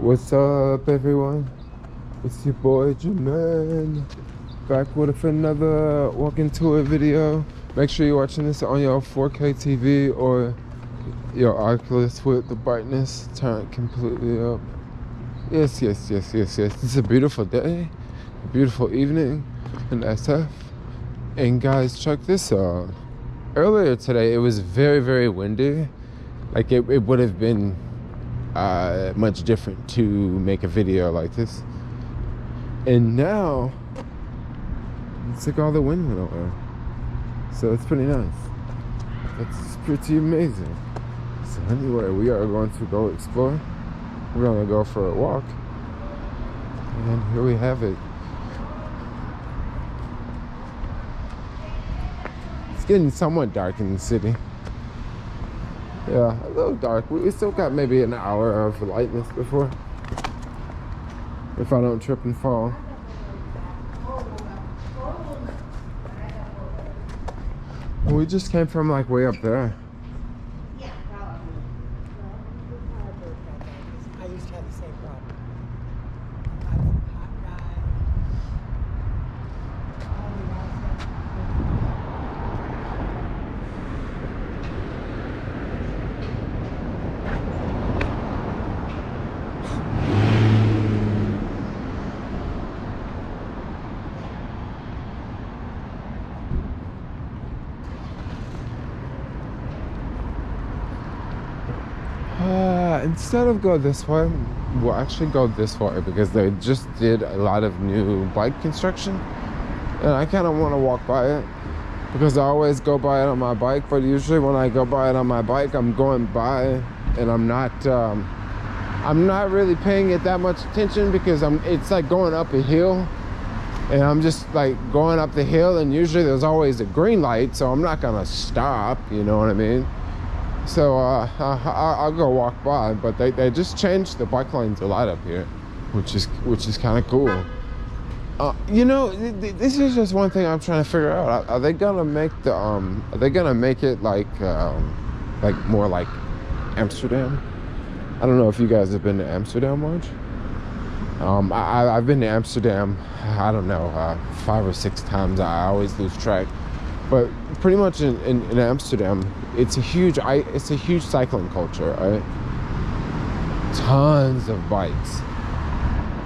What's up, everyone? It's your boy Jermaine, back with another walking tour video. Make sure you're watching this on your 4K TV or your Oculus with the brightness turned completely up. Yes. It's a beautiful day, a beautiful evening in SF. And guys, check this out. Earlier today, it was very, very windy. Like it would have been much different to make a video like this. And now, it's like all the wind went away. So it's pretty nice. It's pretty amazing. So anyway, we are going to go explore. We're going to go for a walk. And here we have it. It's getting somewhat dark in the city. Yeah, a little dark. We still got maybe an hour of lightness before. If I don't trip and fall. We just came from like way up there. Yeah, probably. I used to have the same problem. I was a hot guy. Instead of go this way, we'll actually go this way because they just did a lot of new bike construction. And I kind of want to walk by it because I always go by it on my bike. But usually when I go by it on my bike, I'm going by and I'm not really paying it that much attention because it's like going up a hill. And I'm just like going up the hill and usually there's always a green light. So I'm not going to stop, you know what I mean? So I'll go walk by, but they just changed the bike lanes a lot up here, which is kind of cool. You know, this is just one thing I'm trying to figure out. Are they gonna make the Are they gonna make it like more like Amsterdam? I don't know if you guys have been to Amsterdam much. I've been to Amsterdam. I don't know 5 or 6 times. I always lose track. But pretty much in Amsterdam, it's a huge cycling culture, right? Tons of bikes.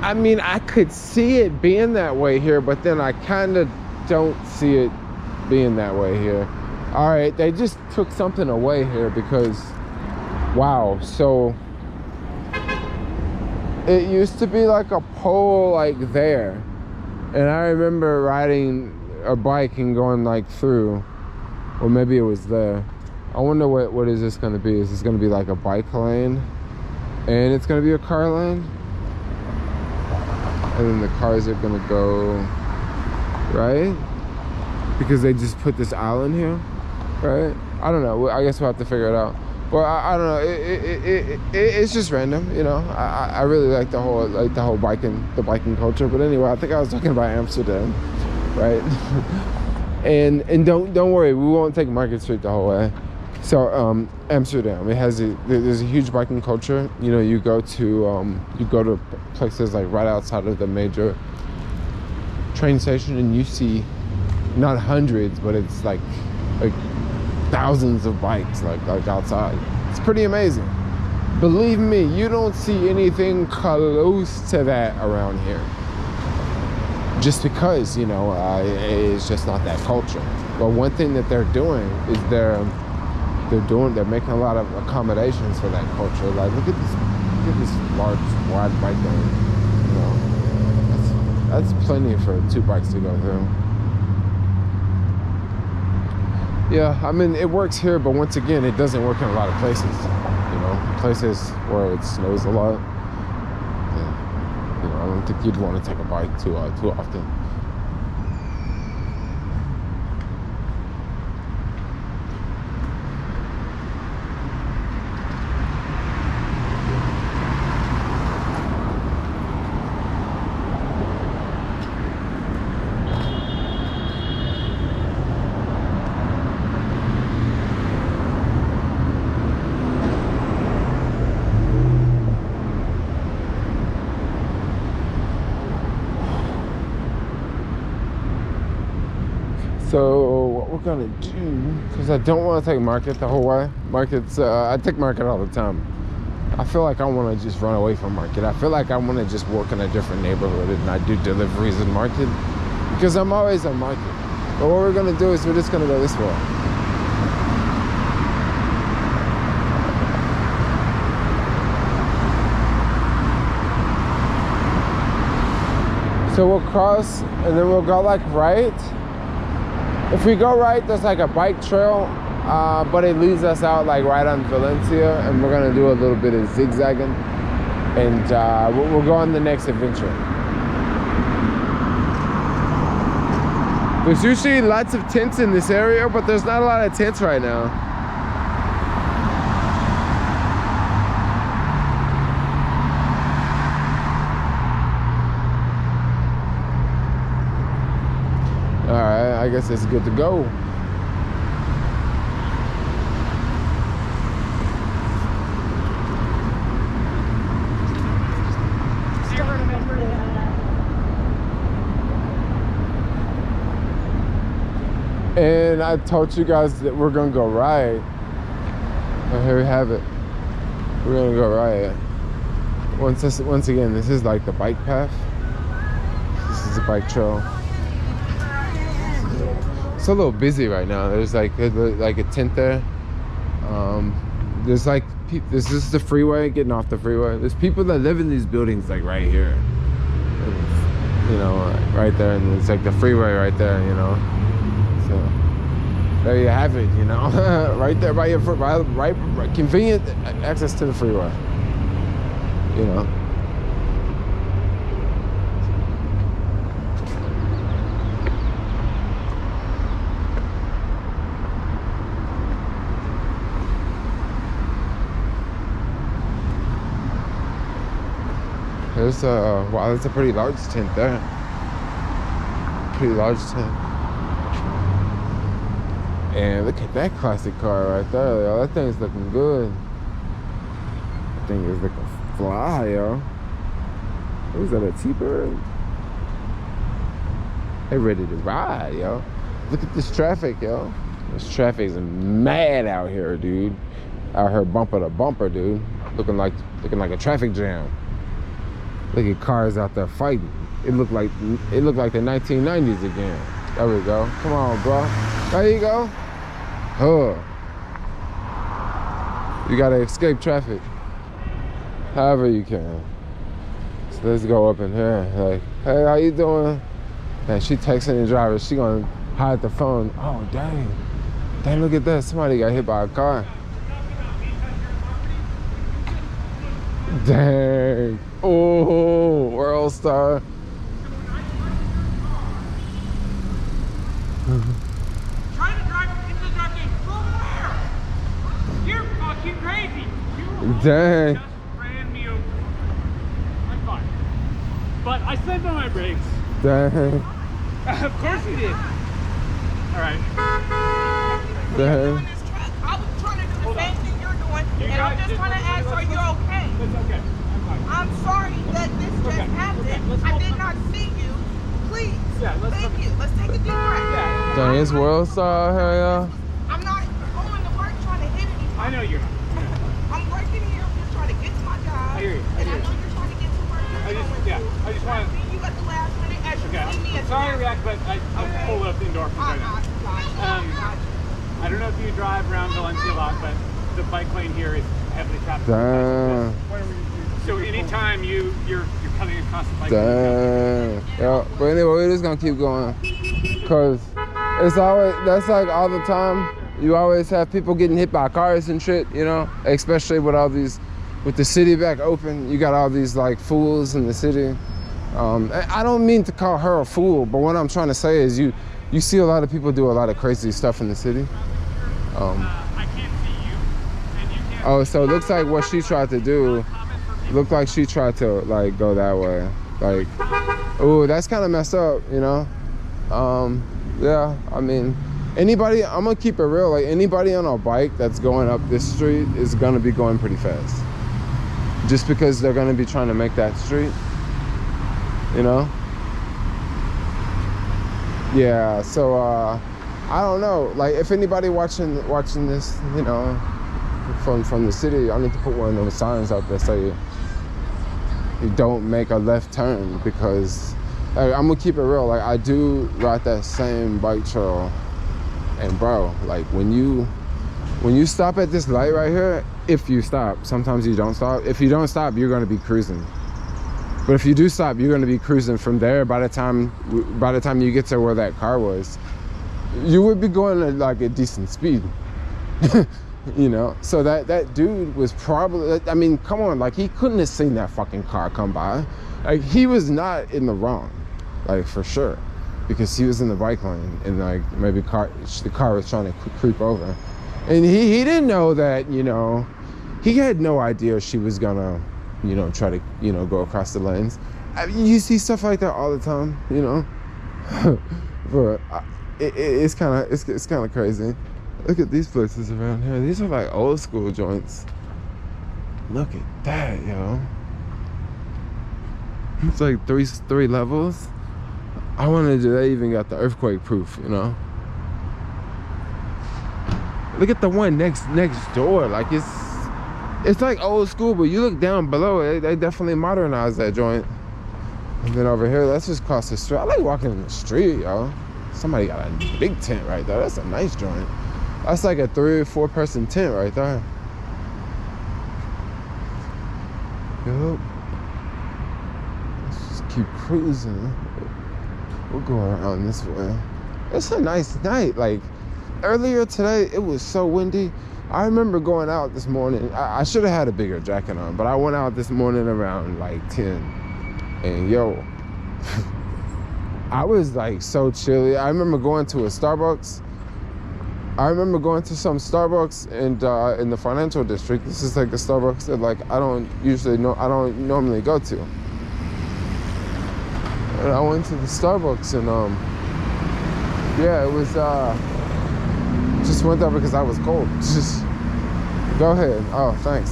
I mean, I could see it being that way here, but then I kind of don't see it being that way here. All right, they just took something away here because, wow. So it used to be like a pole like there, and I remember riding a bike and going like through, or maybe it was there. I wonder what is this going to be? Is this going to be like a bike lane and it's going to be a car lane, and then the cars are going to go right because they just put this island here, right? I don't know. I guess we'll have to figure it out. Well, I don't know. It's just random, you know. I really like the whole biking culture. But anyway, I think I was talking about Amsterdam, right? and don't worry, we won't take Market Street the whole way. So Amsterdam, there's a huge biking culture. You know, you go to places like right outside of the major train station, and you see not hundreds, but it's like thousands of bikes like outside. It's pretty amazing. Believe me, you don't see anything close to that around here. Just because, you know, it's just not that culture. But one thing that they're doing is they're making a lot of accommodations for that culture. Like, look at this large, wide bike lane. You know, that's plenty for 2 bikes to go through. Yeah, I mean, it works here, but once again, it doesn't work in a lot of places. You know, places where it snows a lot. You know, I don't think you'd want to take a bike too often. So what we're gonna do, because I don't want to take Market the whole way. Market's I take Market all the time. I feel like I want to just run away from Market. I feel like I want to just work in a different neighborhood and I do deliveries in Market because I'm always on Market. But what we're gonna do is we're just gonna go this way. So we'll cross and then we'll go like right. If we go right, there's like a bike trail, but it leads us out like right on Valencia, and we're gonna do a little bit of zigzagging, and we'll go on the next adventure. There's usually lots of tents in this area, but there's not a lot of tents right now. All right, I guess it's good to go. And I told you guys that we're gonna go right. Oh, here we have it. We're gonna go right. Once again, this is like the bike path. This is a bike trail. It's a little busy right now. There's like a tent there. There's like this is the freeway. Getting off the freeway. There's people that live in these buildings like right here. And, you know, right there, and it's like the freeway right there. You know. So there you have it, you know, right there by your right convenient access to the freeway, you know. There's wow, that's a pretty large tent there. Pretty large tent. And look at that classic car right there, yo. That thing's looking good. That thing is looking fly, yo. Is that a T-Bird? They ready to ride, yo. Look at this traffic, yo. This traffic is mad out here, dude. Out here bumper to bumper, dude. Looking like a traffic jam. Look at cars out there fighting. It looked like the 1990s again. There we go. Come on, bro. There you go. Oh. You gotta escape traffic however you can. So let's go up in here. Like, hey, how you doing? And she texting the driver. She gonna hide the phone. Oh, dang. Dang, look at that. Somebody got hit by a car. Dang. Oh, World Star. Trying to drive into the dark gate. From where? You're fucking crazy. You Dang. just ran me over. I'm fine. But I slammed on my brakes. Dang. Of course you did. Alright. Dang. I was trying to do the same thing you're doing, and I'm just trying to ask, are you okay? It's okay. I'm fine. I'm sorry that this just happened. I did not see you. Please. Yeah, Thank you. Let's take a deep breath. Yeah. Dang, it's World Star out here, y'all. I'm not going to work trying to hit anyone. I know you're not. I'm working here. I'm just trying to get to my job. I hear you. And I know you're trying to get to work. I just want to. see you at the last minute as you Okay, see me I'm at sorry to the react, but I pulled up indoor from right now. I don't know if you drive around Valencia a lot, but the bike lane here is heavily trafficked. Dang. So anytime you're coming across the bike Dang. Yeah. But anyway, we're just gonna keep going. Cause it's always, that's like all the time. You always have people getting hit by cars and shit, you know? Especially with all these, with the city back open, you got all these like fools in the city. I don't mean to call her a fool, but what I'm trying to say is you see a lot of people do a lot of crazy stuff in the city. I can't see you, and you can't. Oh, so it looks like what she tried to do, looked like she tried to like go that way. Like, oh, that's kind of messed up, you know? Yeah, I mean, anybody, I'm gonna keep it real, like anybody on a bike that's going up this street is gonna be going pretty fast. Just because they're gonna be trying to make that street, you know? Yeah, so I don't know. Like, if anybody watching this, you know, from the city, I need to put one of those signs out there say, you don't make a left turn, because like, I'm gonna keep it real. Like, I do ride that same bike trail, and bro, like when you stop at this light right here, if you stop, sometimes you don't stop. If you don't stop, you're gonna be cruising. But if you do stop, you're gonna be cruising from there. By the time you get to where that car was, you would be going at like a decent speed. You know, so that dude was probably, I mean, come on, like, he couldn't have seen that fucking car come by. Like, he was not in the wrong, like, for sure, because he was in the bike lane, and like maybe the car was trying to creep over, and he didn't know that, you know, he had no idea she was gonna, you know, try to, you know, go across the lanes. I mean, you see stuff like that all the time, you know. But it's kind of crazy. Look at these places around here. These are like old school joints. Look at that, yo. It's like three levels. I wonder, do they even got the earthquake proof, you know? Look at the one next door. Like, it's like old school, but you look down below it, they definitely modernized that joint. And then over here, let's just cross the street. I like walking in the street, yo. Somebody got a big tent right there. That's a nice joint. That's like a 3 or 4 person tent right there. Yup. Let's just keep cruising. We'll go around this way. It's a nice night. Like, earlier today, it was so windy. I remember going out this morning. I should have had a bigger jacket on, but I went out this morning around like 10. And yo, I was like so chilly. I remember going to some Starbucks and in the financial district. This is like the Starbucks that like I don't normally go to. And I went to the Starbucks and yeah, it was just went there because I was cold. Just go ahead. Oh, thanks.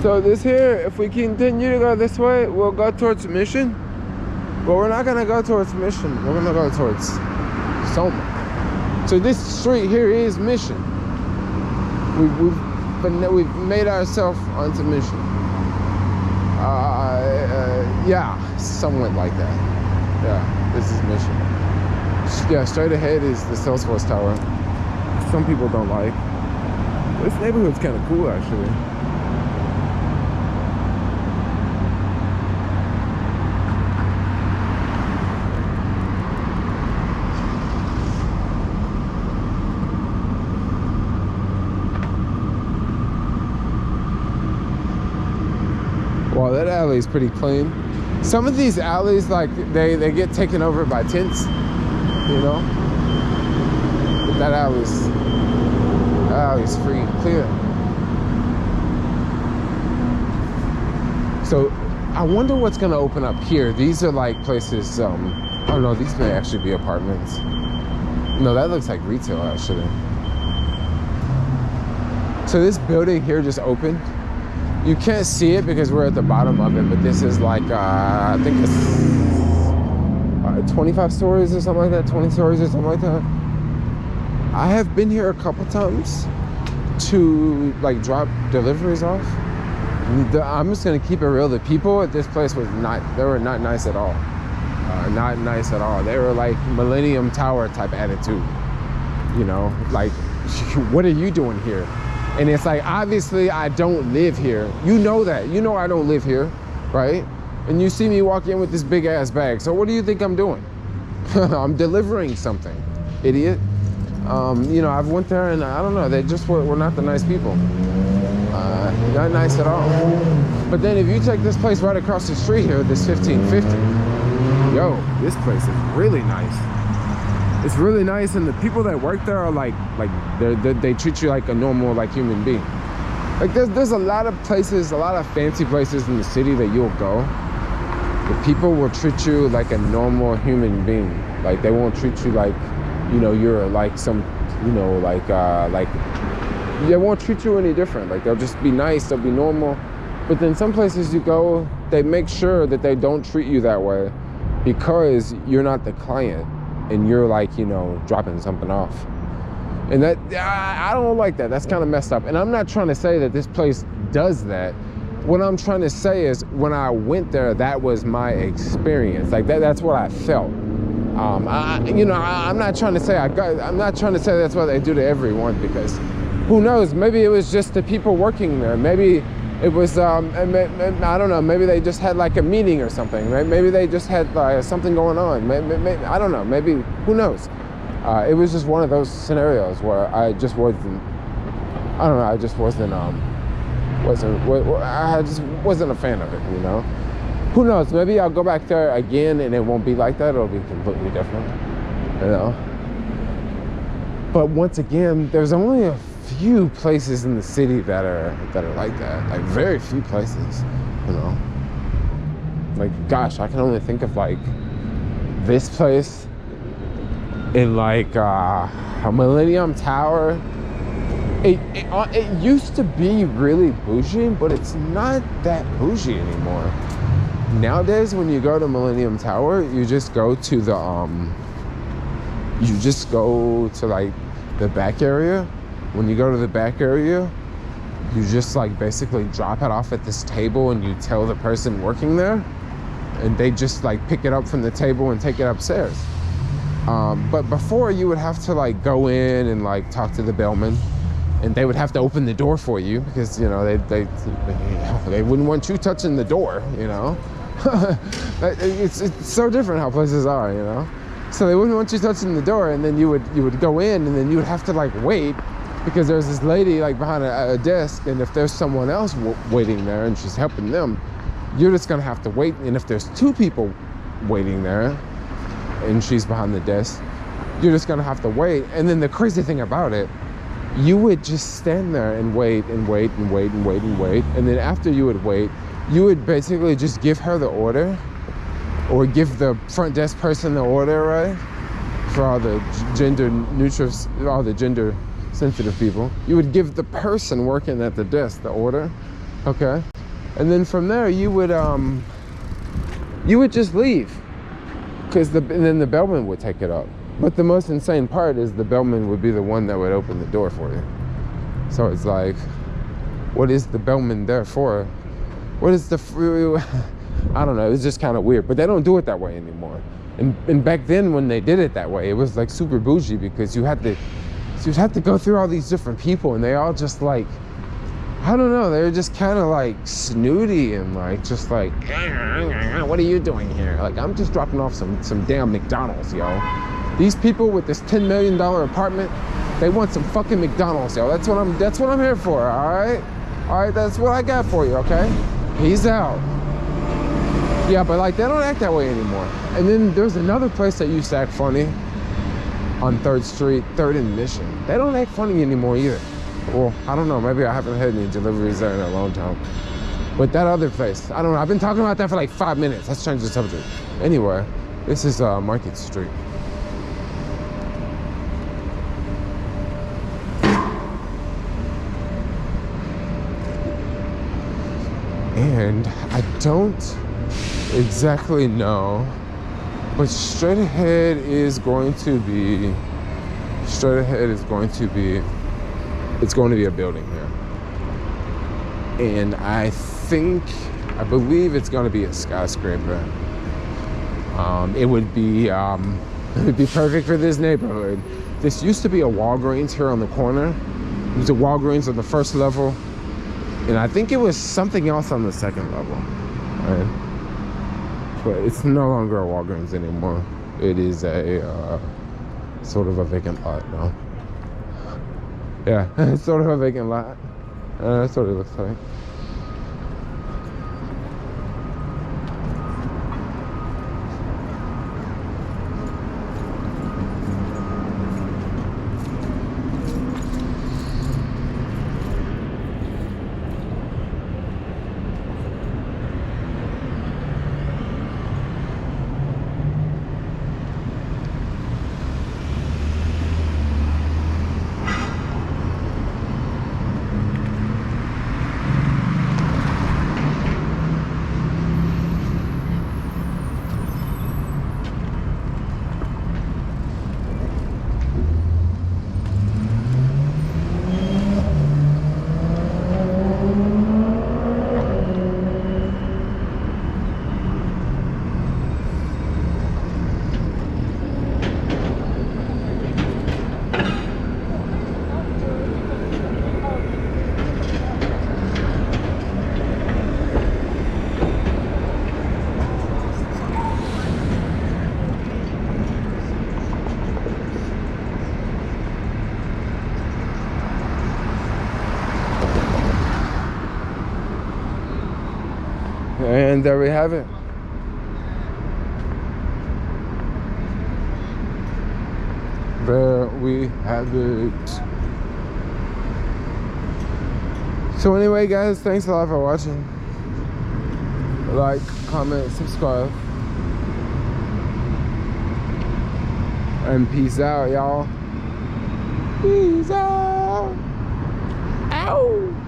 So this here, if we continue to go this way, we'll go towards Mission. But we're not gonna go towards Mission. We're gonna go towards Soma. So this street here is Mission. We've made ourselves onto Mission. Yeah, somewhat like that. Yeah, this is Mission. Yeah, straight ahead is the Salesforce Tower. Some people don't like. This neighborhood's kind of cool, actually. Wow, that alley is pretty clean. Some of these alleys, like, they get taken over by tents, you know? But that alley's free and clear. So I wonder what's gonna open up here. These are like places, I don't know, these may actually be apartments. No, that looks like retail, actually. So this building here just opened. You can't see it because we're at the bottom of it, but this is like, I think it's 25 stories or something like that, 20 stories or something like that. I have been here a couple times to like drop deliveries off. I'm just gonna keep it real. The people at this place were not nice at all. Not nice at all. They were like Millennium Tower type attitude. You know, like, what are you doing here? And it's like, obviously I don't live here. You know that. You know I don't live here, right? And you see me walk in with this big ass bag. So what do you think I'm doing? I'm delivering something, idiot. You know, I've went there and I don't know, they just were not the nice people. Not nice at all. But then if you take this place right across the street here, this 1550, yo, this place is really nice. It's really nice, and the people that work there are like they treat you like a normal like human being. Like there's a lot of places, a lot of fancy places in the city that you'll go. The people will treat you like a normal human being. Like they won't treat you like, you know, you're like some, you know, like they won't treat you any different. Like, they'll just be nice, they'll be normal. But then some places you go, they make sure that they don't treat you that way because you're not the client and you're like, you know, dropping something off. And that, I don't like that. That's kind of messed up. And I'm not trying to say that this place does that. What I'm trying to say is when I went there, that was my experience. Like, that's what I felt. I'm not trying to say I'm not trying to say that's what they do to everyone, because who knows? Maybe it was just the people working there. Maybe it was, I don't know, maybe they just had like a meeting or something. Maybe they just had something going on. Maybe, I don't know, maybe, who knows? It was just one of those scenarios where I just wasn't, I don't know, I just wasn't, I just wasn't a fan of it, you know? Who knows, maybe I'll go back there again and it won't be like that, it'll be completely different, you know? But once again, there's only a few places in the city that are like that, like very few places, you know? Like, gosh, I can only think of like this place in like a Millennium Tower. It used to be really bougie, but it's not that bougie anymore. Nowadays, when you go to Millennium Tower, you just go to the like the back area. When you go to the back area, you just like basically drop it off at this table and you tell the person working there, and they just like pick it up from the table and take it upstairs. But before, you would have to like go in and like talk to the bellman, and they would have to open the door for you because, you know, they wouldn't want you touching the door, you know. It's so different how places are, you know. So they wouldn't want you touching the door, and then you would go in, and then you would have to like wait because there's this lady like behind a desk, and if there's someone else waiting there and she's helping them, you're just gonna have to wait. And if there's two people waiting there and she's behind the desk, you're just gonna have to wait. And then the crazy thing about it, you would just stand there and wait and wait and wait and wait and wait. And then after you would wait, you would basically just give her the order, or give the front desk person the order, right? For all the gender neutral, all the gender sensitive people. You would give the person working at the desk the order, okay? And then from there, you would just leave, and then the bellman would take it up. But the most insane part is the bellman would be the one that would open the door for you. So it's like, what is the bellman there for? What is I don't know, it's just kind of weird. But they don't do it that way anymore. And back then when they did it that way, it was like super bougie, because you had to go through all these different people, and they all just like, I don't know, they're just kind of like snooty and like, just like, what are you doing here? Like, I'm just dropping off some damn McDonald's, yo. These people with this $10 million apartment, they want some fucking McDonald's, yo. That's what I'm here for, all right, that's what I got for you, okay? Peace out. Yeah, but like, they don't act that way anymore. And then there's another place that used to act funny on 3rd Street, 3rd and Mission. They don't act funny anymore either. Well, I don't know, maybe I haven't had any deliveries there in a long time. But that other place, I don't know, I've been talking about that for like 5 minutes. Let's change the subject. Anyway, this is Market Street. And I don't exactly know, but straight ahead is going to be it's going to be a building here. And I believe it's going to be a skyscraper. It would be perfect for this neighborhood. This used to be a Walgreens here on the corner. It was a Walgreens on the 1st level, and I think it was something else on the 2nd level, right? But it's no longer a Walgreens anymore. It is a sort of a vacant lot now. Yeah, it's sort of a vacant lot. That's what it looks like. And there we have it. There we have it. So anyway, guys, thanks a lot for watching. Like, comment, subscribe. And peace out, y'all. Peace out. Ow.